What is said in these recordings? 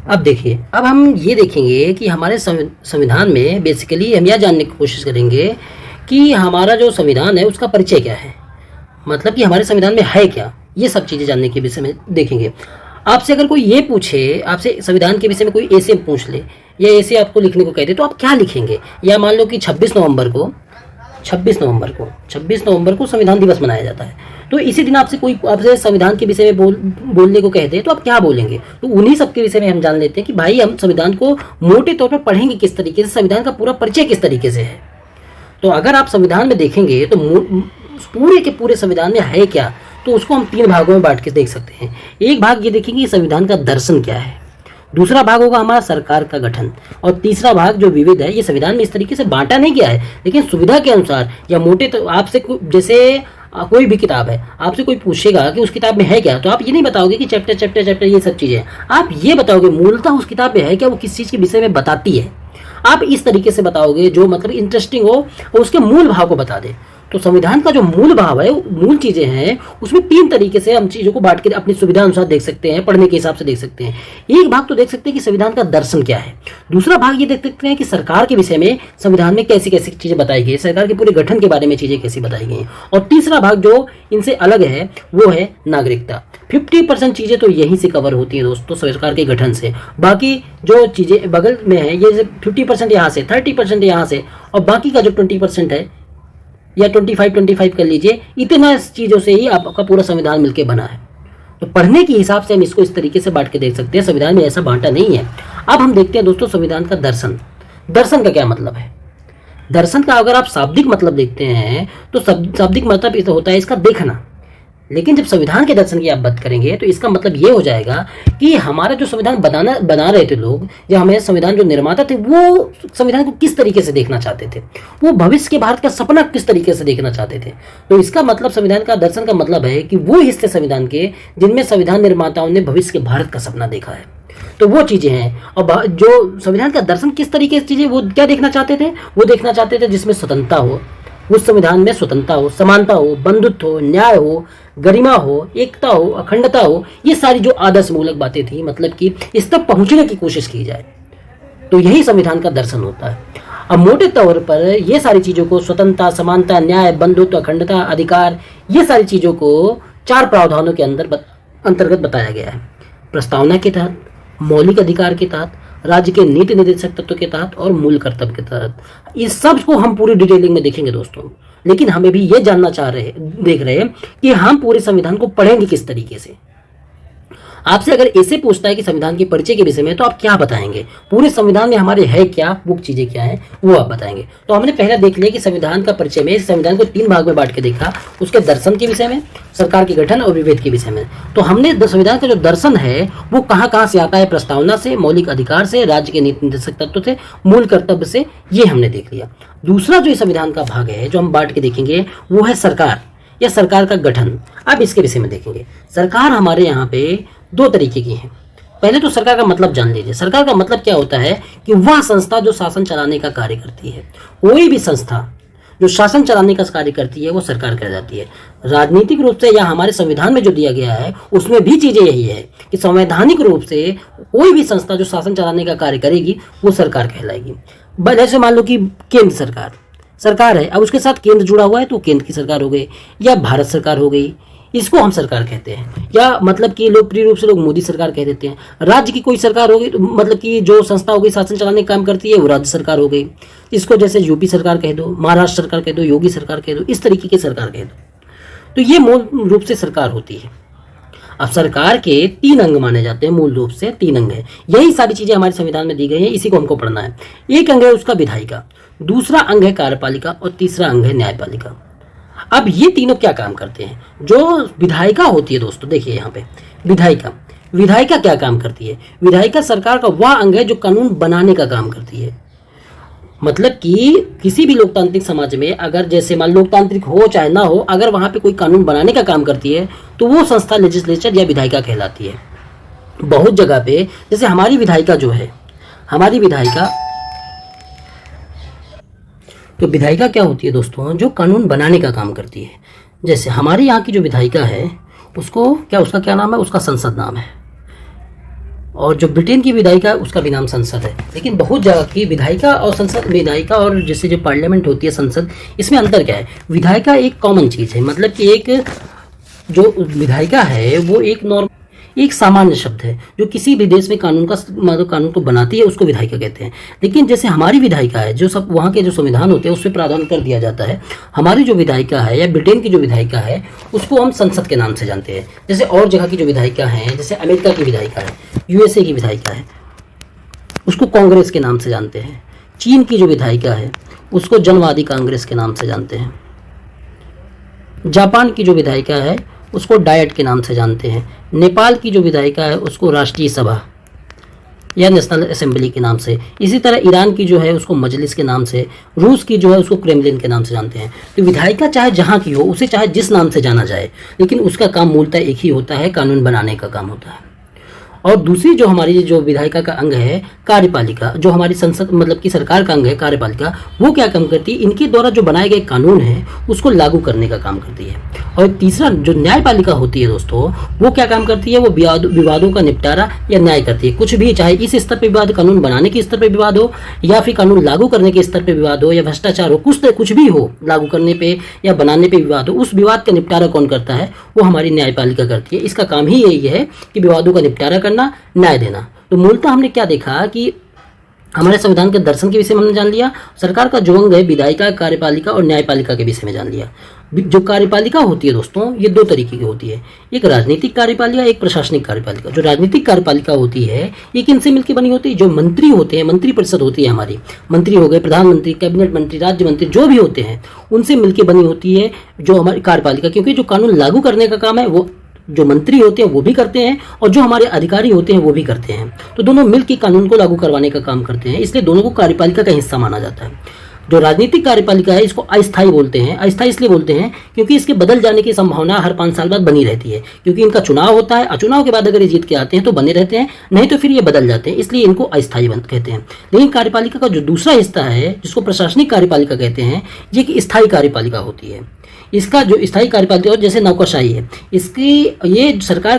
अब देखिए, अब हम ये देखेंगे कि हमारे संविधान में बेसिकली हम यह जानने की कोशिश करेंगे कि हमारा जो संविधान है उसका परिचय क्या है, मतलब कि हमारे संविधान में है क्या, ये सब चीज़ें जानने के विषय में देखेंगे। आपसे अगर कोई ये पूछे, आपसे संविधान के विषय में कोई ऐसे पूछ ले या ऐसे आपको लिखने को कह दे, तो आप क्या लिखेंगे? या मान लो कि 26 नवंबर को संविधान दिवस मनाया जाता है, तो इसी दिन आपसे संविधान के विषय में बोलने को कह दे, तो आप क्या बोलेंगे? तो उन्हीं सब के विषय में हम जान लेते हैं कि भाई हम संविधान को मोटे तौर पर पढ़ेंगे किस तरीके से, संविधान का पूरा परिचय किस तरीके से है। तो अगर आप संविधान में देखेंगे तो पूरे के पूरे संविधान में है क्या, तो उसको हम 3 भागों में बांट के देख सकते हैं। एक भाग ये देखेंगे संविधान का दर्शन क्या है, दूसरा भाग होगा हमारा सरकार का गठन, और तीसरा भाग जो विविध है, ये संविधान में इस तरीके से बांटा नहीं गया है, लेकिन सुविधा के अनुसार या मोटे तो आपसे जैसे कोई भी किताब है, आपसे कोई पूछेगा कि उस किताब में है क्या, तो आप ये नहीं बताओगे कि चैप्टर ये सब चीज़ें, आप ये बताओगे मूलतः उस किताब में है क्या, वो किस चीज़ के विषय में बताती है। आप इस तरीके से बताओगे जो मतलब इंटरेस्टिंग हो और उसके मूल भाव को बता दे। तो संविधान का जो मूल भाव है, मूल चीजें हैं, उसमें 3 तरीके से हम चीजों को बांट के अपनी सुविधा अनुसार देख सकते हैं, पढ़ने के हिसाब से देख सकते हैं। एक भाग तो देख सकते हैं कि संविधान का दर्शन क्या है, दूसरा भाग ये देख सकते हैं कि सरकार के विषय में संविधान में कैसी कैसी चीजें बताई गई, सरकार के पूरे गठन के बारे में चीजें कैसी बताई गई, और तीसरा भाग जो इनसे अलग है वो है नागरिकता। 50% चीजें तो यहीं से कवर होती हैं दोस्तों, सरकार के गठन से। बाकी जो चीजें बगल में है, ये 50% यहाँ से, 30% यहाँ से, और बाकी का जो 20% है या 25 कर लीजिए, इतना चीज़ों से ही आपका पूरा संविधान मिलकर बना है। तो पढ़ने के हिसाब से हम इसको इस तरीके से बांट के देख सकते हैं, संविधान में ऐसा बांटा नहीं है। अब हम देखते हैं दोस्तों संविधान का दर्शन। दर्शन का क्या मतलब है? दर्शन का अगर आप शाब्दिक मतलब देखते हैं तो शाब्दिक मतलब ये तो होता है इसका देखना, लेकिन जब संविधान के दर्शन की आप बात करेंगे तो इसका मतलब ये हो जाएगा कि हमारा जो संविधान बना रहे थे लोग, या हमारे संविधान जो निर्माता थे, वो संविधान को किस तरीके से देखना चाहते थे, वो भविष्य के भारत का सपना किस तरीके से देखना चाहते थे। तो इसका मतलब संविधान का दर्शन का मतलब है कि वो हिस्से संविधान के जिनमें संविधान निर्माताओं ने भविष्य के भारत का सपना देखा है, तो वो चीजें हैं। और जो संविधान का दर्शन किस तरीके से चीजें, वो क्या देखना चाहते थे? वो देखना चाहते थे जिसमें स्वतंत्रता हो, उस संविधान में स्वतंत्रता हो, समानता हो, बंधुत्व हो, न्याय हो, गरिमा हो, एकता हो, अखंडता हो, ये सारी जो आदर्श मूलक बातें थी, मतलब कि इस तक पहुंचने की कोशिश की जाए, तो यही संविधान का दर्शन होता है। अब मोटे तौर पर ये सारी चीजों को, स्वतंत्रता, समानता, न्याय, बंधुत्व, अखंडता, अधिकार, ये सारी चीजों को 4 प्रावधानों के अंतर्गत बताया गया है। प्रस्तावना के तहत, मौलिक अधिकार के तहत, राज्य के नीति निर्देशक तत्व के तहत और मूल कर्तव्य के तहत। इस सब को हम पूरी डिटेलिंग में देखेंगे दोस्तों, लेकिन हमें भी ये जानना देख रहे हैं कि हम पूरे संविधान को पढ़ेंगे किस तरीके से। आपसे अगर ऐसे पूछता है कि संविधान के परिचय के विषय में, तो आप क्या बताएंगे? पूरे संविधान में हमारे है क्या, वो चीजें क्या है, वो आप बताएंगे। तो हमने पहले देख लिया कि संविधान का परिचय में संविधान को 3 भाग में बांट के देखा, उसके दर्शन के विषय में, सरकार के गठन और विभेद के विषय में। तो हमने संविधान का जो दर्शन है वो कहाँ से आता है? प्रस्तावना से, मौलिक अधिकार से, राज्य के नीति निर्देशक तत्व से, मूल कर्तव्य से, ये हमने देख लिया। दूसरा जो संविधान का भाग है जो हम बांट के देखेंगे वो है सरकार या सरकार का गठन। अब इसके विषय में देखेंगे। सरकार हमारे यहाँ पे 2 तरीके की है। पहले तो सरकार का मतलब जान लीजिए। सरकार का मतलब क्या होता है कि वह संस्था जो शासन चलाने का कार्य करती है, कोई भी संस्था जो शासन चलाने का कार्य करती है वो सरकार कहलाती है। राजनीतिक रूप से या हमारे संविधान में जो दिया गया है उसमें भी चीजें यही है कि संवैधानिक रूप से कोई भी संस्था जो शासन चलाने का कार्य करेगी वो सरकार कहलाएगी। जैसे मान लो कि केंद्र सरकार है, अब उसके साथ केंद्र जुड़ा हुआ है तो केंद्र की सरकार हो गई, या भारत सरकार हो गई, इसको हम सरकार कहते हैं। या मतलब कि लोकप्रिय रूप से लोग मोदी सरकार कह देते हैं। राज्य की कोई सरकार हो गई तो मतलब कि जो संस्था हो गई शासन चलाने का काम करती है वो राज्य सरकार हो गई। इसको जैसे यूपी सरकार कह दो, महाराष्ट्र सरकार कह दो, योगी सरकार कह दो, इस तरीके की सरकार कह दो। तो ये मूल रूप से सरकार होती है। अब सरकार के 3 अंग माने जाते हैं, मूल रूप से 3 अंग है। यही सारी चीजें हमारे संविधान में दी गई हैं, इसी को हमको पढ़ना है। एक अंग है उसका विधायिका, दूसरा अंग है कार्यपालिका और तीसरा अंग है न्यायपालिका। अब ये तीनों क्या काम करते हैं? जो विधायिका होती है दोस्तों, देखिए यहाँ पे विधायिका क्या काम करती है? विधायिका सरकार का वह अंग है जो कानून बनाने का काम करती है। मतलब कि किसी भी लोकतांत्रिक समाज में अगर जैसे मान लोकतांत्रिक हो चाहे ना हो, अगर वहां पे कोई कानून बनाने का काम करती है तो वो संस्था लेजिस्लेचर या विधायिका कहलाती है। बहुत जगह पे जैसे हमारी विधायिका जो है, तो विधायिका क्या होती है दोस्तों? जो कानून बनाने का काम करती है। जैसे हमारे यहाँ की जो विधायिका है उसका क्या नाम है? उसका संसद नाम है। और जो ब्रिटेन की विधायिका है उसका भी नाम संसद है। लेकिन बहुत जगह की विधायिका और संसद, विधायिका और जैसे जो पार्लियामेंट होती है संसद, इसमें अंतर क्या है? विधायिका एक कॉमन चीज़ है, मतलब कि एक जो विधायिका है वो एक सामान्य शब्द है जो किसी भी देश में कानून का मतलब कानून को बनाती है, उसको विधायिका कहते हैं। लेकिन जैसे हमारी विधायिका है, जो सब वहाँ के जो संविधान होते हैं उससे प्रावधान कर दिया जाता है। हमारी जो विधायिका है या ब्रिटेन की जो विधायिका है उसको हम संसद के नाम से जानते हैं। जैसे और जगह की जो विधायिका है, जैसे अमेरिका की विधायिका है, यूएसए की विधायिका है, उसको कांग्रेस के नाम से जानते हैं। चीन की जो विधायिका है उसको जनवादी कांग्रेस के नाम से जानते हैं। जापान की जो विधायिका है उसको डायट के नाम से जानते हैं। नेपाल की जो विधायिका है उसको राष्ट्रीय सभा या नेशनल असेंबली के नाम से। इसी तरह ईरान की जो है उसको मजलिस के नाम से। रूस की जो है उसको क्रेमलिन के नाम से जानते हैं। तो विधायिका चाहे जहाँ की हो, उसे चाहे जिस नाम से जाना जाए, लेकिन उसका काम मूलतः एक ही होता है, कानून बनाने का काम होता है। और दूसरी जो हमारी जो विधायिका का अंग है कार्यपालिका, जो हमारी संसद मतलब कि सरकार का अंग है कार्यपालिका, वो क्या काम करती है? इनके द्वारा जो बनाए गए कानून है उसको लागू करने का काम करती है। और तीसरा जो न्यायपालिका होती है दोस्तों, वो क्या काम करती है? वो विवादों का निपटारा या न्याय करती है। कुछ भी, चाहे इस स्तर पर विवाद, कानून बनाने के स्तर पर विवाद हो या फिर कानून लागू करने के स्तर पर विवाद हो या भ्रष्टाचार हो, कुछ भी हो, लागू करने पे या बनाने पे विवाद हो, उस विवाद का निपटारा कौन करता है? वो हमारी न्यायपालिका करती है। इसका काम ही यही है कि विवादों का निपटारा करना, न्याय देना। तो मूलतः हमने क्या देखा कि हमारे संविधान के दर्शन के विषय में हमने जान लिया, सरकार का जो अंग है विधायिका, कार्यपालिका और न्यायपालिका के विषय में जान लिया। जो कार्यपालिका होती है दोस्तों, ये दो तरीके की होती है, एक राजनीतिक कार्यपालिका, एक प्रशासनिक कार्यपालिका। जो राजनीतिक कार्यपालिका होती है ये किनसे मिलकर बनी होती है? जो मंत्री होते हैं, मंत्री परिषद होती है हमारी, मंत्री हो गए, प्रधानमंत्री, कैबिनेट मंत्री, राज्य मंत्री, जो भी होते हैं उनसे मिलकर बनी होती है जो हमारी कार्यपालिका। क्योंकि जो कानून लागू करने का काम है वो जो मंत्री होते हैं वो भी करते हैं और जो हमारे अधिकारी होते हैं वो भी करते हैं। तो दोनों मिलकर कानून को लागू करवाने का काम करते हैं, इसलिए दोनों को कार्यपालिका का हिस्सा माना जाता है। जो राजनीतिक कार्यपालिका है इसको अस्थायी बोलते हैं। अस्थायी इसलिए बोलते हैं क्योंकि इसके बदल जाने की संभावना हर 5 साल बाद बनी रहती है, क्योंकि इनका चुनाव होता है और चुनाव के बाद अगर ये जीत के आते हैं तो बने रहते हैं, नहीं तो फिर ये बदल जाते हैं, इसलिए इनको अस्थायी कहते हैं। लेकिन कार्यपालिका का जो दूसरा हिस्सा है जिसको प्रशासनिक कार्यपालिका कहते हैं, ये एक स्थायी कार्यपालिका होती है। इसका जो स्थायी कार्यपालिका जैसे नौकरशाही है, इसकी ये सरकार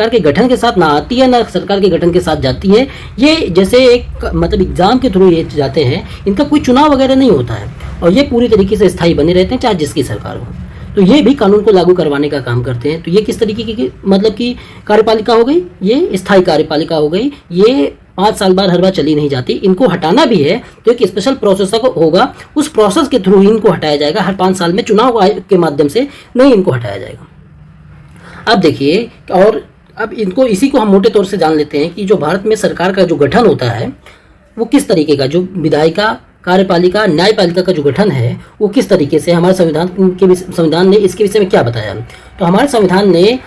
के गठन के साथ ना आती है ना सरकार के गठन के साथ जाती है। ये जैसे एक मतलब एग्जाम के थ्रू ये जाते हैं, इनका कोई चुनाव वगैरह नहीं होता है और ये पूरी तरीके से स्थायी बने रहते हैं चाहे जिसकी सरकार हो। तो ये भी कानून को लागू करवाने का काम करते हैं। तो ये किस तरीके की मतलब की कार्यपालिका हो गई? ये स्थायी कार्यपालिका हो गई। ये 5 साल बाद हर बार चली नहीं जाती। इनको हटाना भी है तो एक स्पेशल प्रोसेस होगा, उस प्रोसेस के थ्रू इनको हटाया जाएगा। हर 5 साल में चुनाव के माध्यम से नहीं इनको हटाया जाएगा। अब देखिए, और अब इनको इसी को हम मोटे तौर से जान लेते हैं कि जो भारत में सरकार का जो गठन होता है वो किस तरीके का, जो विधायिका, कार्यपालिका, न्यायपालिका का जो गठन है वो किस तरीके से, हमारे संविधान ने इसके विषय में क्या बताया। तो हमारे संविधान ने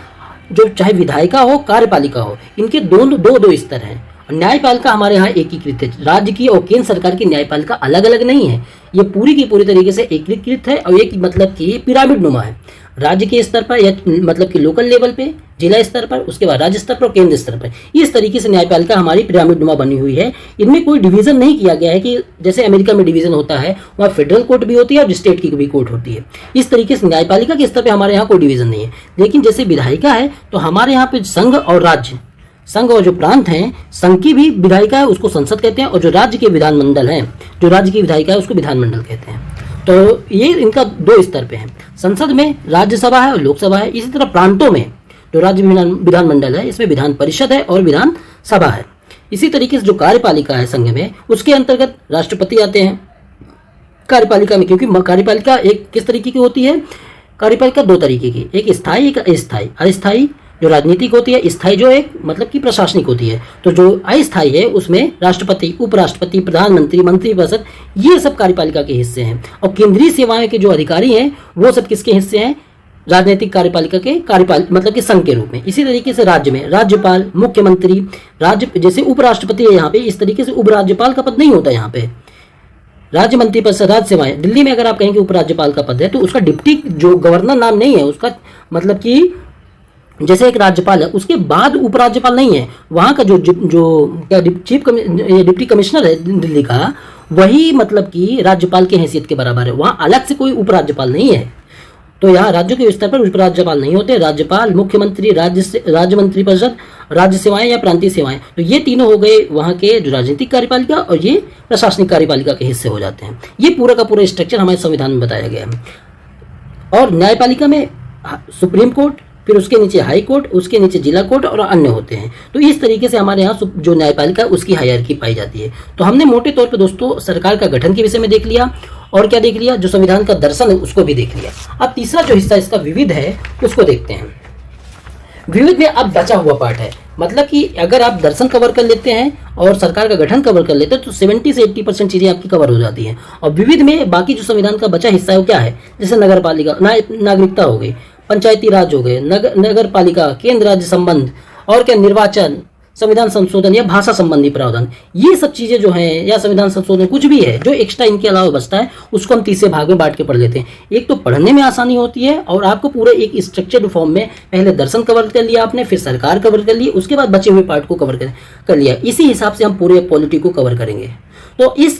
जो चाहे विधायिका हो, कार्यपालिका हो, इनके दो स्तर हैं। न्यायपालिका हमारे यहाँ एकीकृत है। राज्य की और केंद्र सरकार की न्यायपालिका अलग अलग नहीं है, ये पूरी की पूरी तरीके से एकीकृत है और एक मतलब कि पिरामिड नुमा है। राज्य के स्तर पर या मतलब कि लोकल लेवल पे, जिला स्तर पर, उसके बाद राज्य स्तर पर और केंद्र स्तर पर, इस तरीके से न्यायपालिका हमारी पिरामिड नुमा बनी हुई है। इनमें कोई डिवीजन नहीं किया गया है कि जैसे अमेरिका में डिवीजन होता है, वहाँ फेडरल कोर्ट भी होती है और स्टेट की भी कोर्ट होती है। इस तरीके से न्यायपालिका के स्तर पर हमारे यहाँ कोई डिवीजन नहीं है। लेकिन जैसे विधायिका है तो हमारे यहाँ पे संघ और राज्य, संघ और जो प्रांत हैं, संघ की भी विधायिका है उसको संसद कहते हैं और जो राज्य के विधानमंडल है, जो राज्य की विधायिका है उसको विधानमंडल कहते हैं। तो ये इनका 2 स्तर पे है। संसद में राज्यसभा है और लोकसभा है। इसी तरह प्रांतों में जो राज्य विधानमंडल है इसमें विधान परिषद है और विधान सभा है। इसी तरीके से जो कार्यपालिका है संघ में, उसके अंतर्गत राष्ट्रपति आते हैं कार्यपालिका में। क्योंकि कार्यपालिका एक किस तरीके की होती है? कार्यपालिका 2 तरीके की, एक स्थायी एक अस्थायी। अस्थायी जो राजनीतिक होती है, स्थायी जो एक मतलब कि प्रशासनिक होती है। तो जो अस्थायी है उसमें राष्ट्रपति, उपराष्ट्रपति, प्रधानमंत्री, मंत्रिपरिषद, ये सब कार्यपालिका के हिस्से हैं। और केंद्रीय सेवाएं के जो अधिकारी हैं वो सब किसके हिस्से हैं? राजनीतिक कार्यपालिका के मतलब कि संघ के रूप में। इसी तरीके से राज्य में राज्यपाल, मुख्यमंत्री, राज्य जैसे उपराष्ट्रपति है यहाँ पे, इस तरीके से उपराज्यपाल का पद नहीं होता यहाँ पे। राज्य मंत्रिपरिषद, राज्य सेवाएं, दिल्ली में अगर आप कहेंगे उपराज्यपाल का पद है तो उसका डिप्टी जो गवर्नर नाम नहीं है, उसका मतलब कि जैसे एक राज्यपाल है उसके बाद उपराज्यपाल नहीं है। वहाँ का जो डिप्टी कमिश्नर है दिल्ली का, वही मतलब कि राज्यपाल के हैसियत के बराबर है। वहाँ अलग से कोई उपराज्यपाल नहीं है। तो यहाँ राज्यों के स्तर पर उपराज्यपाल नहीं होते, राज्यपाल, मुख्यमंत्री, राज्य मंत्रिपरिषद, राज्य सेवाएं या प्रांतीय सेवाएं, तो ये तीनों हो गए वहाँ के जो राजनीतिक कार्यपालिका और ये प्रशासनिक कार्यपालिका के हिस्से हो जाते हैं। ये पूरा का पूरा स्ट्रक्चर हमारे संविधान में बताया गया है। और न्यायपालिका में सुप्रीम कोर्ट, फिर उसके नीचे हाई कोर्ट, उसके नीचे जिला कोर्ट और अन्य होते हैं। तो इस तरीके से हमारे यहाँ जो न्यायपालिका है उसकी हायरार्की पाई जाती है। तो हमने मोटे तौर पे दोस्तों सरकार का गठन के विषय में देख लिया, और क्या देख लिया, जो संविधान का दर्शन है उसको भी देख लिया। अब तीसरा जो हिस्सा इसका विविध है उसको देखते हैं। विविध में अब बचा हुआ पार्ट है, मतलब कि अगर आप दर्शन कवर कर लेते हैं और सरकार का गठन कवर कर लेते हैं तो 70 से 80% चीजें आपकी कवर हो जाती हैं। और विविध में बाकी जो संविधान का बचा हिस्सा है वो क्या है, जैसे नगर पालिका, नागरिकता हो गई, पंचायती राज हो गए, नगर पालिका, केंद्र राज्य संबंध, और क्या निर्वाचन, संविधान संशोधन या भाषा संबंधी प्रावधान, ये सब चीजें जो हैं, या संविधान संशोधन कुछ भी है जो एक्स्ट्रा इनके अलावा बचता है उसको हम तीसरे भाग में बांट के पढ़ लेते हैं। एक तो पढ़ने में आसानी होती है और आपको पूरे एक स्ट्रक्चर्ड फॉर्म में पहले दर्शन कवर कर लिया आपने, फिर सरकार कवर कर ली, उसके बाद बचे हुए पार्ट को कवर कर लिया। इसी हिसाब से हम पूरे पॉलिटी को कवर करेंगे। तो इस